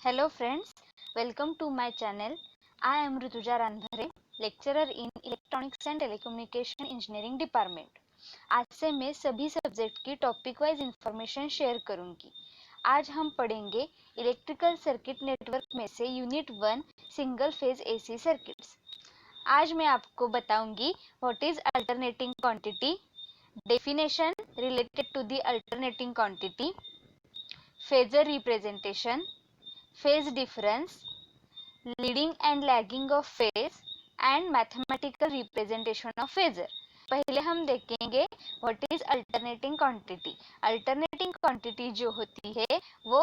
Hello friends, welcome to my channel. I am Rutuja Ranbhare, lecturer in Electronics and Telecommunication Engineering Department. आज से मैं सभी subject की topic wise information share करूंगी। आज हम पढ़ेंगे इलेक्ट्रिकल सर्किट नेटवर्क में से unit 1 single phase AC circuits. आज मैं आपको बताऊंगी what is alternating quantity, definition related to the alternating quantity, phasor representation, phase difference, leading and lagging of phase and mathematical representation of phasor। पहले हम देखेंगे what is alternating quantity. Alternating quantity जो होती है वो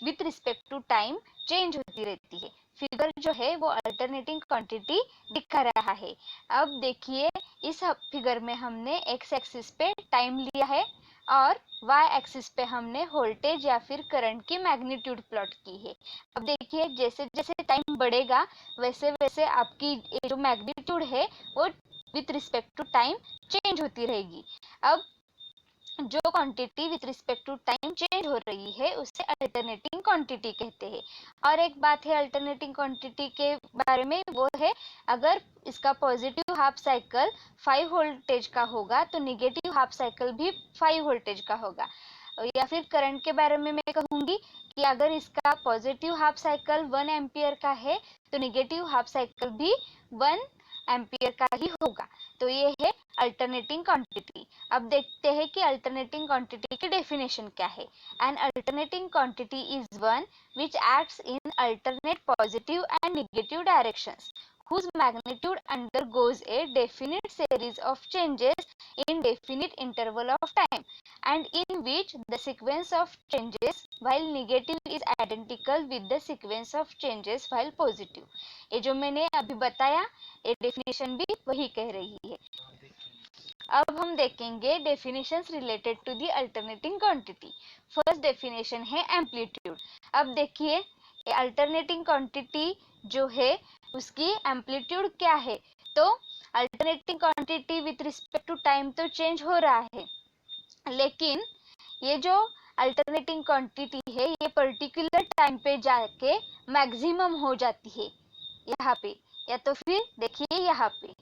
with respect to time change होती रहती है। फिगर जो है वो अल्टरनेटिंग क्वांटिटी दिखा रहा है। अब देखिए इस फिगर में हमने एक्स एक्सिस पे टाइम लिया है और वाई एक्सिस पे हमने वोल्टेज या फिर करंट की मैग्नीट्यूड प्लॉट की है। अब देखिए जैसे जैसे टाइम बढ़ेगा वैसे वैसे आपकी जो मैग्नीट्यूड है वो with respect to time change होती रहेगी। अब जो quantity with respect to time change हो रही है उसे अल्टरनेटिंग क्वांटिटी कहते हैं। और एक बात है अल्टरनेटिंग क्वांटिटी के बारे में, वो है अगर इसका पॉजिटिव हाफ साइकिल 5 वोल्टेज का होगा तो निगेटिव हाफ साइकिल भी 5 वोल्टेज का होगा। या फिर करंट के बारे में मैं कहूंगी कि अगर इसका पॉजिटिव हाफ साइकिल 1 एम्पियर का है तो निगेटिव हाफ साइकिल भी 1 एम्पियर का ही होगा। तो ये है अल्टरनेटिंग क्वांटिटी। अब देखते हैं कि अल्टरनेटिंग क्वांटिटी की डेफिनेशन क्या है। N alternating quantity is one which acts in alternate positive and negative directions whose magnitude undergoes a definite series of changes in definite interval of time and in which the sequence of changes while negative is identical with the sequence of changes while positive। ये जो मैंने अभी बताया ये definition भी वही कह रही है। अब हम देखेंगे definitions related to the alternating quantity. First definition है एम्पलीट्यूड। अब देखिए अल्टरनेटिंग क्वांटिटी जो है उसकी एम्पलीट्यूड क्या है। तो alternating quantity with respect to time तो चेंज हो रहा है, लेकिन ये जो अल्टरनेटिंग क्वांटिटी है ये पर्टिकुलर टाइम पे जाके मैक्सिमम हो जाती है यहाँ पे, या तो फिर देखिए यहाँ पे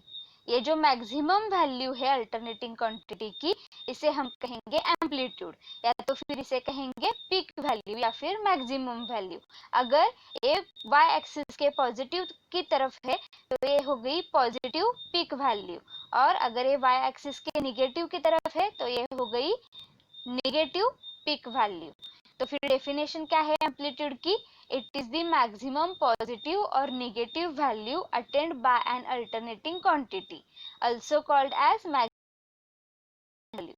ये जो मैक्सिमम वैल्यू है अल्टरनेटिंग क्वांटिटी की इसे हम कहेंगे एम्पलीट्यूड, या तो फिर इसे कहेंगे पीक वैल्यू या फिर मैक्सिमम वैल्यू। अगर ये वाई एक्सिस के पॉजिटिव की तरफ है तो ये हो गई पॉजिटिव पीक वैल्यू, और अगर ये वाई एक्सिस के निगेटिव की तरफ है तो ये हो गई नेगेटिव पीक वैल्यू। तो फिर डेफिनेशन क्या है एम्पलीट्यूड की, it is the maximum positive और negative value attend by an alternating quantity also called as maximum value.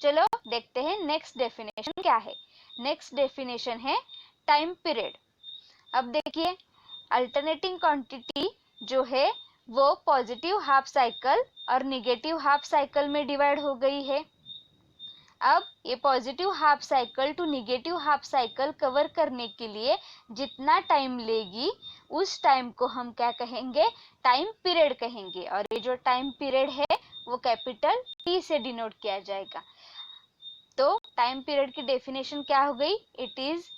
चलो देखते हैं नेक्स्ट डेफिनेशन क्या है। नेक्स्ट डेफिनेशन है टाइम पीरियड। अब देखिए अल्टरनेटिंग क्वांटिटी जो है वो पॉजिटिव हाफ साइकिल और नेगेटिव हाफ साइकिल में डिवाइड हो गई है। अब ये positive half cycle to negative half cycle cover करने के लिए जितना टाइम लेगी उस टाइम को हम क्या कहेंगे, टाइम पीरियड कहेंगे। और ये जो टाइम पीरियड है वो कैपिटल टी से डिनोट किया जाएगा। तो टाइम पीरियड की डेफिनेशन क्या हो गई, it is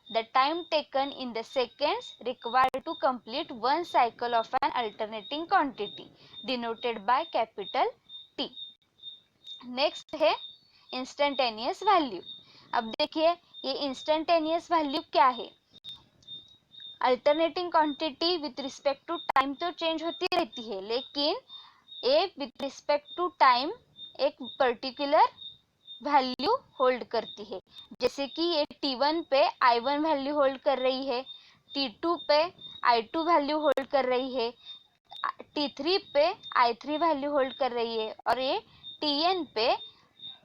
the time taken in the seconds required to complete one cycle of an alternating quantity denoted by capital T। Next है इंस्टेंटेनियस वैल्यू। अब देखिए ये इंस्टेंटेनियस वैल्यू क्या है। Alternating quantity with respect to time तो change होती रहती है, लेकिन ये विथ रिस्पेक्ट टू टाइम एक पर्टिकुलर वैल्यू होल्ड करती है। जैसे कि ये T1 पे I1 वैल्यू होल्ड कर रही है, T2 पे I2 वैल्यू होल्ड कर रही है, T3 पे I3 वैल्यू होल्ड कर रही है, और ये Tn पे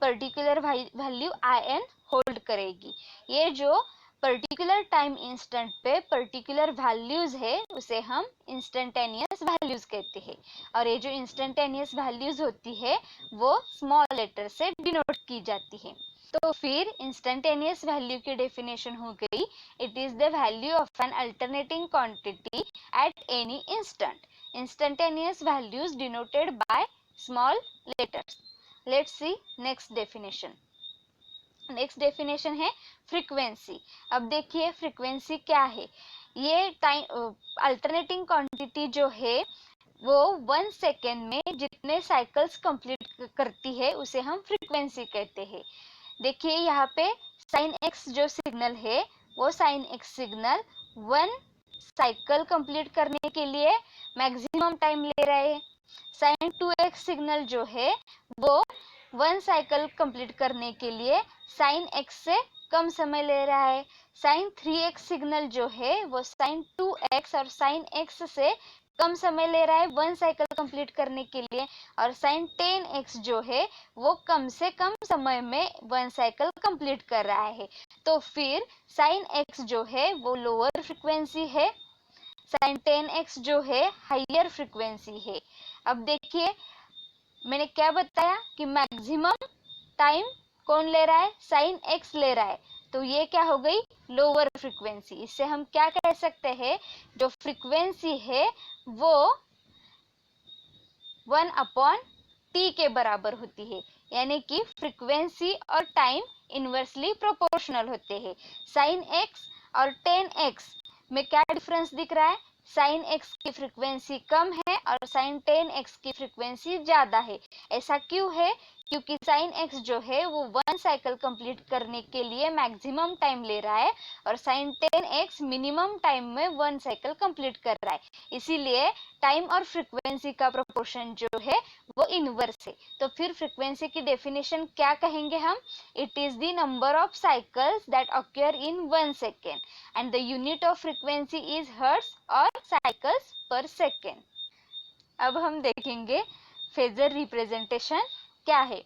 पर्टिकुलर वैल्यू In होल्ड करेगी। ये जो पर्टिकुलर टाइम इंस्टेंट पे पर्टिकुलर वैल्यूज है उसे हम इंस्टेंटेनियस वैल्यूज कहते हैं। और ये जो इंस्टेंटेनियस वैल्यूज होती है वो स्मॉल लेटर से डिनोट की जाती है। तो फिर इंस्टेंटेनियस वैल्यू की डेफिनेशन हो गई, it is the value of N alternating quantity at any instant. Instantaneous values denoted by small letters. Let's see next definition. Next definition है फ्रीक्वेंसी। अब देखिए फ्रीक्वेंसी क्या है। ये टाइम अल्टरनेटिंग क्वांटिटी जो है वो 1 सेकेंड में जितने साइकिल्स कंप्लीट करती है उसे हम फ्रीक्वेंसी कहते हैं। देखिए यहाँ पे साइन एक्स जो सिग्नल है वो sine x signal 1 cycle complete करने के लिए मैक्सिमम टाइम ले रहा है। साइन 2x सिग्नल जो है वो 1 साइकिल कंप्लीट करने के लिए साइन x से कम समय ले रहा है। साइन 3x सिग्नल जो है वो साइन 2x और साइन x से कम समय ले रहा है 1 साइकिल कंप्लीट करने के लिए। और साइन 10x जो है वो कम से कम समय में 1 साइकिल कंप्लीट कर रहा है। तो फिर साइन x जो है वो लोअर फ्रीक्वेंसी है, साइन 10x जो है हायर फ्रीक्वेंसी है। अब देखिए मैंने क्या बताया कि मैक्सिमम टाइम कौन ले रहा है, साइन x ले रहा है, तो ये क्या हो गई लोअर फ्रीक्वेंसी। इससे हम क्या कह सकते हैं, जो फ्रीक्वेंसी है वो 1/t के बराबर होती है, यानी कि फ्रीक्वेंसी और टाइम इनवर्सली प्रोपोर्शनल होते हैं। साइन x और 10x में क्या डिफरेंस दिख रहा है, साइन x की फ्रीक्वेंसी कम है और साइन 10x की फ्रीक्वेंसी ज्यादा है। ऐसा क्यों है, क्योंकि साइन x जो है वो 1 साइकिल कंप्लीट करने के लिए मैक्सिमम टाइम ले रहा है और साइन 10x मिनिमम टाइम में 1 साइकिल कंप्लीट कर रहा है। इसीलिए टाइम और फ्रीक्वेंसी का प्रोपोर्शन जो है वो इनवर्स है। तो फिर फ्रीक्वेंसी की डेफिनेशन क्या कहेंगे हम, it is the number of cycles that occur in 1 second and the unit of frequency is hertz और साइकिल्स पर सेकेंड। अब हम देखेंगे फेजर रिप्रेजेंटेशन क्या है।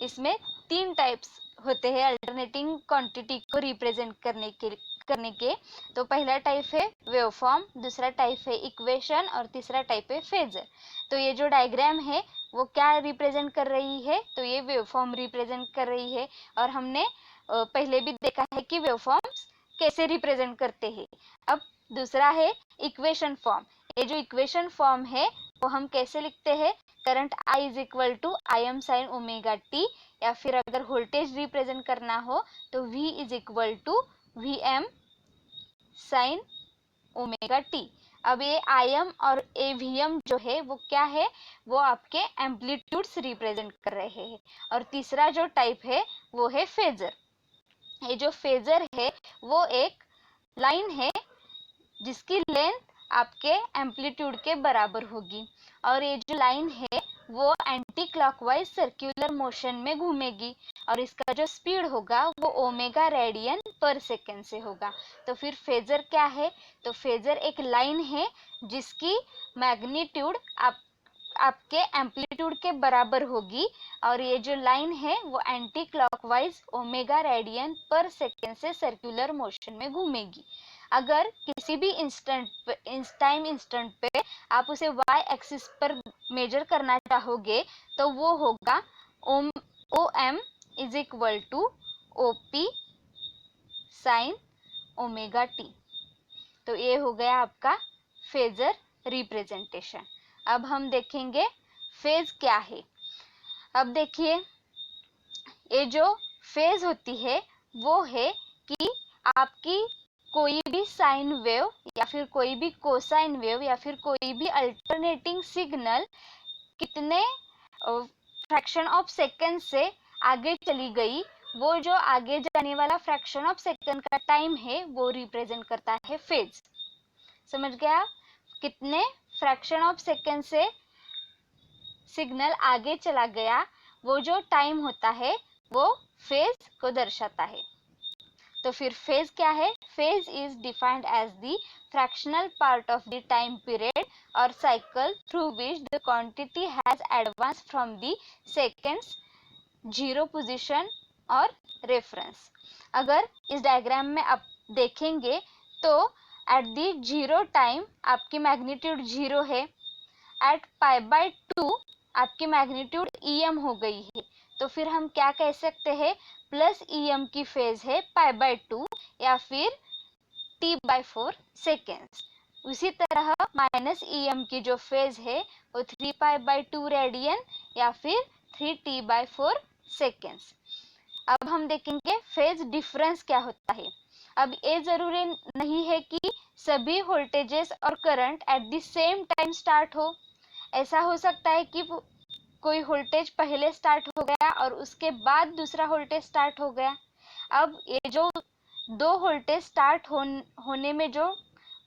इसमें 3 टाइप्स होते हैं अल्टरनेटिंग क्वांटिटी को रिप्रेजेंट करने के। तो पहला टाइप है वेवफॉर्म, दूसरा टाइप है इक्वेशन और तीसरा टाइप है फेजर। तो ये जो डायग्राम है वो क्या रिप्रेजेंट कर रही है, तो ये वेवफॉर्म रिप्रेजेंट कर रही है। और हमने पहले भी देखा है कि वेवफॉर्म्स कैसे रिप्रेजेंट करते हैं। अब दूसरा है इक्वेशन फॉर्म। ये जो इक्वेशन फॉर्म है वो हम कैसे लिखते हैं, current I is equal to I M sine omega t, या फिर अगर वोल्टेज रिप्रेजेंट करना हो तो V is equal to V M sine omega t. अब ये IM और AVM जो है वो क्या है, वो आपके एम्पलीट्यूड्स रिप्रेजेंट कर रहे हैं। और तीसरा जो टाइप है वो है फेजर। ये जो फेजर है वो एक लाइन है जिसकी लेंथ आपके एम्पलीट्यूड के बराबर होगी, और ये जो लाइन है वो एंटी क्लॉकवाइज सर्कुलर मोशन में घूमेगी और इसका जो स्पीड होगा वो ओमेगा रेडियन पर सेकेंड से होगा। तो फिर फेजर क्या है, तो फेजर एक लाइन है जिसकी मैग्नीट्यूड आपके एम्पलीट्यूड के बराबर होगी और ये जो लाइन है वो एंटी क्लॉकवाइज ओमेगा रेडियन पर सेकेंड से सर्कुलर मोशन में घूमेगी। अगर किसी भी टाइम इंस्टेंट पे आप उसे y एक्सिस पर मेजर करना चाहोगे तो वो होगा OM is equal to OP sine omega t. तो ये हो गया आपका फेजर रिप्रेजेंटेशन। अब हम देखेंगे फेज क्या है। अब देखिए ये जो फेज होती है वो है कि आपकी कोई भी साइन वेव या फिर कोई भी कोसाइन वेव या फिर कोई भी अल्टरनेटिंग सिग्नल कितने फ्रैक्शन ऑफ सेकेंड से आगे चली गई, वो जो आगे जाने वाला फ्रैक्शन ऑफ सेकेंड का टाइम है वो रिप्रेजेंट करता है फेज। समझ गया, कितने फ्रैक्शन ऑफ सेकेंड से सिग्नल आगे चला गया वो जो टाइम होता है वो फेज को दर्शाता है। तो फिर फेज क्या है, phase is defined as the fractional part of the time period और cycle through which the quantity has advance from the seconds zero position और रेफरेंस। अगर इस डायग्राम में आप देखेंगे तो एट द जीरो टाइम आपकी मैग्नीट्यूड 0 है, एट π/2 आपकी मैग्नीट्यूड EM हो गई है। तो फिर हम क्या कह सकते हैं, प्लस EM की फेज है π/2 या फिर T/4 सेकेंड्स। उसी तरह माइनस EM की जो फेज है वो 3π/2 रेडियन या फिर 3T/4 सेकेंड्स। अब हम देखेंगे फेज डिफरेंस क्या होता है। अब ये जरूरी नहीं है कि सभी वोल्टेजेस और current at the same time start हो। ऐसा हो सकता है कि कोई वोल्टेज पहले स्टार्ट हो गया और उसके बाद दूसरा वोल्टेज स्टार्ट हो गया। अब ये जो दो वोल्टेज स्टार्ट होने में जो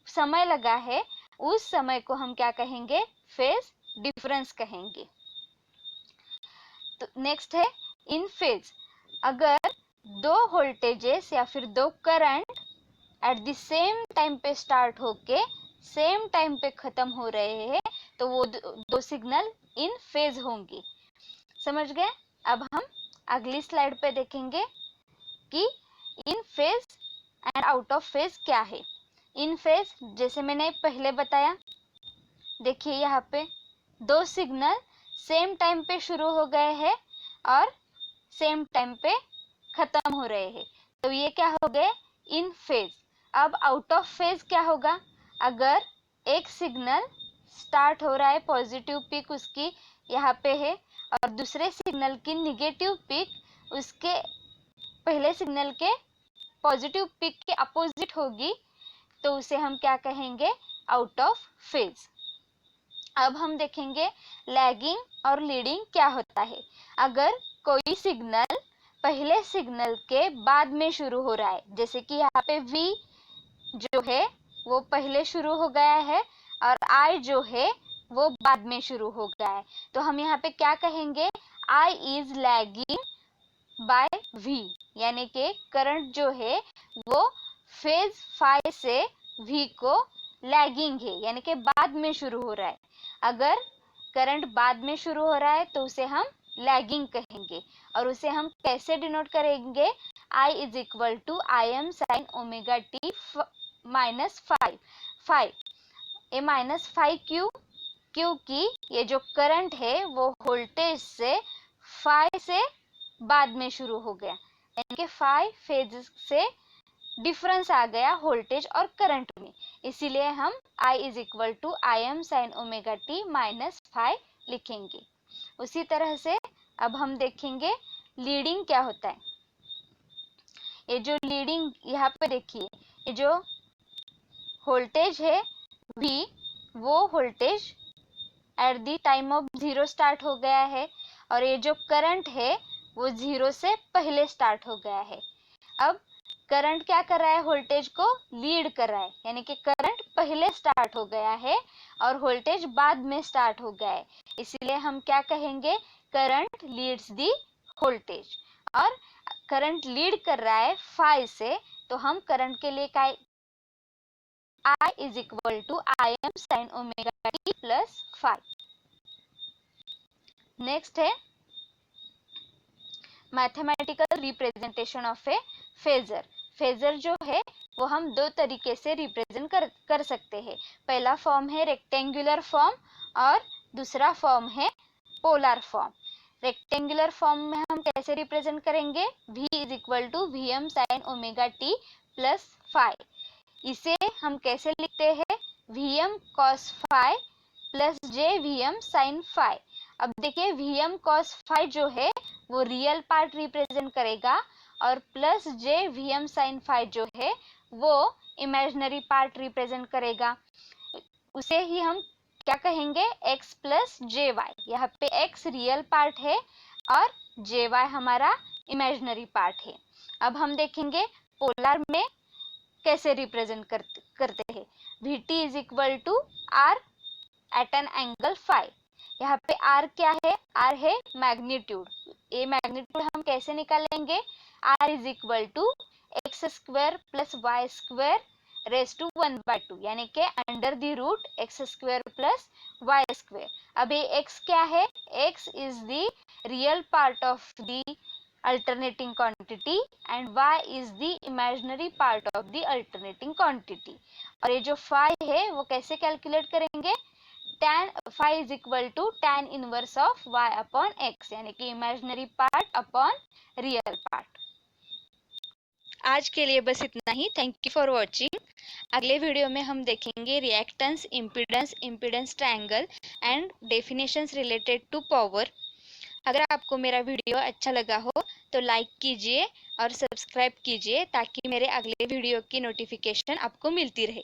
समय लगा है, उस समय को हम क्या कहेंगे, फेज डिफरेंस कहेंगे। तो नेक्स्ट है इन फेज। अगर दो वोल्टेजेस या फिर दो current at the same time पे स्टार्ट होके सेम टाइम पे खत्म हो रहे हैं तो वो दो सिग्नल इन फेज होंगे। समझ गए? अब हम अगली स्लाइड पे देखेंगे कि in phase and out of phase क्या है। इन फेज जैसे मैंने पहले बताया, देखिए यहाँ पे दो सिग्नल सेम टाइम पे शुरू हो गए हैं और सेम टाइम पे खत्म हो रहे हैं, तो ये क्या हो गए, इन फेज। अब आउट ऑफ फेज क्या होगा, अगर एक सिग्नल स्टार्ट हो रहा है, पॉजिटिव पीक उसकी यहाँ पे है और दूसरे सिग्नल की निगेटिव पीक उसके पहले सिग्नल के पॉजिटिव पीक के अपोजिट होगी, तो उसे हम क्या कहेंगे, आउट ऑफ फेज। अब हम देखेंगे लैगिंग और लीडिंग क्या होता है। अगर कोई सिग्नल पहले सिग्नल के बाद में शुरू हो रहा है, जैसे कि यहाँ पे V जो है वो पहले शुरू हो गया है और I जो है वो बाद में शुरू हो गया है, तो हम यहाँ पे क्या कहेंगे, I is lagging by V, यानी कि करंट जो है वो फेज फाई से V को लैगिंग है, यानी कि बाद में शुरू हो रहा है। अगर करंट बाद में शुरू हो रहा है तो उसे हम लैगिंग कहेंगे और उसे हम कैसे डिनोट करेंगे, I is equal to I M sine omega t minus five. ये माइनस फाइव क्यों, क्योंकि ये जो करंट है वो वोल्टेज से फाइव से बाद में शुरू हो गया, यानी कि फाइव फेज से डिफरेंस आ गया वोल्टेज और करंट में, इसीलिए हम I is equal to I M sine omega t minus five लिखेंगे। उसी तरह से अब हम देखेंगे लीडिंग क्या होता है। ये जो लीडिंग यहाँ पे देखिए, ये जो वोल्टेज है V, वो voltage at the time of zero start हो गया है और ये जो करंट है वो जीरो से पहले स्टार्ट हो गया है। अब करंट क्या कर रहा है, वोल्टेज को लीड कर रहा है, यानी कि करंट पहले स्टार्ट हो गया है और वोल्टेज बाद में स्टार्ट हो गया है, इसीलिए हम क्या कहेंगे, करंट लीड्स दी वोल्टेज। और करंट लीड कर रहा है फाइव से, तो हम करंट के लिए क्या, I is equal to I M sine omega T plus five. Next है mathematical representation of a phasor. Phasor जो है वो हम दो तरीके से रिप्रेजेंट कर सकते हैं। पहला फॉर्म है रेक्टेंगुलर फॉर्म और दूसरा फॉर्म है पोलर फॉर्म। रेक्टेंगुलर फॉर्म में हम कैसे रिप्रेजेंट करेंगे, V is equal to V M sine omega T plus five. इसे हम कैसे लिखते हैं, V M cos five plus J V M sine five. अब देखिए वी एम कॉस फाइव जो है वो रियल पार्ट रिप्रेजेंट करेगा और plus J V M sine five जो है वो इमेजिनरी पार्ट रिप्रेजेंट करेगा। उसे ही हम क्या कहेंगे, x प्लस जे वाई। यहाँ पे x रियल पार्ट है और जे वाई हमारा इमेजिनरी पार्ट है। अब हम देखेंगे पोलर में कैसे रिप्रेजेंट करते हैं। V T is equal to R at an angle five. यहाँ पे r क्या है, r है मैग्नीट्यूड। ये मैग्नीट्यूड हम कैसे निकालेंगे, r is equal to X square plus Y square raise to 1/2, यानी कि under the root X square plus Y square. अब ये x क्या है, x is the real part of the alternating quantity and y is the imaginary part of the alternating quantity। और ये जो phi है वो कैसे कैलकुलेट करेंगे, tan phi is equal to tan inverse of y upon x, यानी कि imaginary part upon real part। आज के लिए बस इतना ही। Thank you for watching. अगले वीडियो में हम देखेंगे reactance, impedance, impedance triangle and definitions related to power. अगर आपको मेरा वीडियो अच्छा लगा हो तो लाइक कीजिए और सब्सक्राइब कीजिए ताकि मेरे अगले वीडियो की नोटिफिकेशन आपको मिलती रहे।